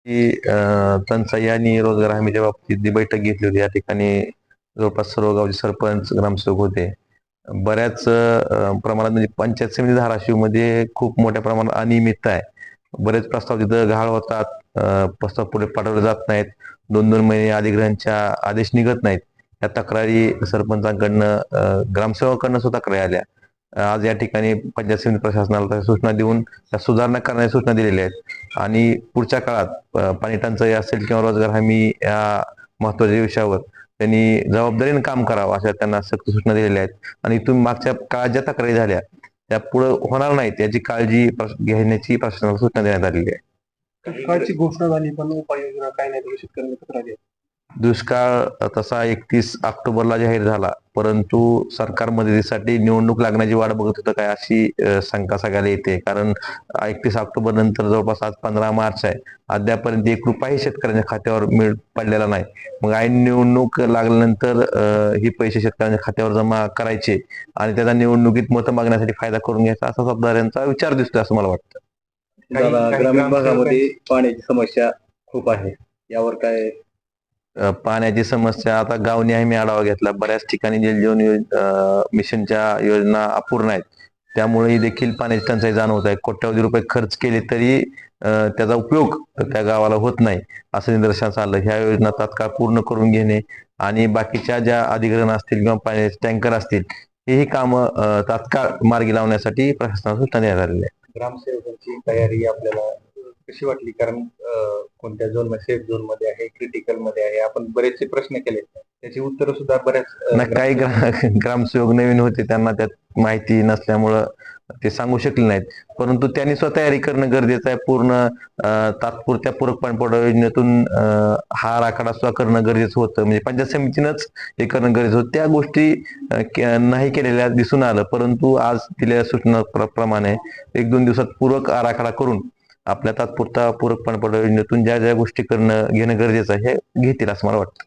टंचाई आणि रोजगार हमीच्या बाबतीत जी बैठक घेतली होती या ठिकाणी जवळपास सर्व गावचे सरपंच ग्रामसेवक होते. बऱ्याच प्रमाणात म्हणजे पंचायत समिती धाराशिवमध्ये खूप मोठ्या प्रमाणात अनियमितता आहे. बरेच प्रस्ताव तिथं गहाळ होतात. प्रस्ताव पुढे पाठवले जात नाहीत. 2-2 महिने अधिग्रहणच्या आदेश निघत नाहीत. या तक्रारी सरपंचांकडनं ग्रामसेवकांकडनं सुद्धा तक्रारी आल्या. आज या ठिकाणी पंचायत समिती प्रशासनाला सूचना देऊन त्या सुधारणा करण्याच्या सूचना दिलेल्या आहेत आणि पुढच्या काळात पाणी टंचाई असेल किंवा रोजगार हमी या महत्वाच्या विषयावर त्यांनी जबाबदारीने काम करावं अशा त्यांना सक्त सूचना दिलेल्या आहेत आणि इथून मागच्या काळात ज्या तक्रारी झाल्या त्या पुढे होणार नाहीत याची काळजी घेण्याची प्रशासनाला सूचना देण्यात आलेली आहे. दुष्काळाची घोषणा झाली पण उपाययोजना काय नाही शेतकऱ्यांनी तक्रारी. दुष्काळ तसा 31 ऑक्टोबरला जाहीर झाला, परंतु सरकार मदतीसाठी निवडणूक लागण्याची वाट बघत होतं काय अशी शंका सगळ्याला येते. कारण 31 ऑक्टोबर नंतर जवळपास आज 15 मार्च आहे. अद्यापर्यंत 1 रुपयाही शेतकऱ्यांच्या खात्यावर पडलेला नाही. मग ऐन निवडणूक लागल्यानंतर ही पैसे शेतकऱ्यांच्या खात्यावर जमा करायचे आणि त्याचा निवडणुकीत मतं मागण्यासाठी फायदा करून घ्यायचा असा सत्ताधाऱ्यांचा विचार दिसतोय असं मला वाटतं. ग्रामीण भागामध्ये पाण्याची समस्या खूप आहे, यावर काय? पाण्याची समस्या आता गावनिहाय मी आढावा घेतला. बऱ्याच ठिकाणी जलजीवन मिशनच्या योजना अपूर्ण आहेत. त्यामुळे देखील पाण्याची टंचाई जाणवत आहे. कोट्यावधी रुपये खर्च केले तरी त्याचा उपयोग त्या गावाला होत नाही असं निदर्शनास आलं. ह्या योजना तात्काळ पूर्ण करून घेणे आणि बाकीच्या ज्या अधिग्रहण असतील किंवा पाण्याचे टँकर असतील हेही कामं तात्काळ मार्गी लावण्यासाठी प्रशासनाला सूचना देण्यात आलेल्या आहे. ग्रामसेवकांची तयारी आपल्याला कशी वाटली? कारण कोणत्या झोन मध्ये, सेफ झोन मध्ये आहे, क्रिटिकल मध्ये आहे, आपण बरेचसे प्रश्न केले, त्याची उत्तर सुद्धा बऱ्याच काही ग्रामसेवक नवीन होते, त्यांना त्यात माहिती नसल्यामुळं ते सांगू शकले नाहीत. परंतु त्यांनी स्वतः तयारी करणं गरजेचं आहे. पूर्ण तात्पुरत्या पूरक पाणपुरवठा योजनेतून हा आराखडा सुद्धा करणं गरजेचं होतं. म्हणजे पंचायत समितीनंच हे करणं गरजेचं होतं. त्या गोष्टी नाही केलेल्या दिसून आलं. परंतु आज दिलेल्या सूचनाप्रमाणे 1-2 दिवसात पूरक आराखडा करून आपल्या तात्पुरता पूरक पाणपुरवठा योजनेतून ज्या ज्या गोष्टी घेणं गरजेचं आहे हे घेतील असं मला वाटतं.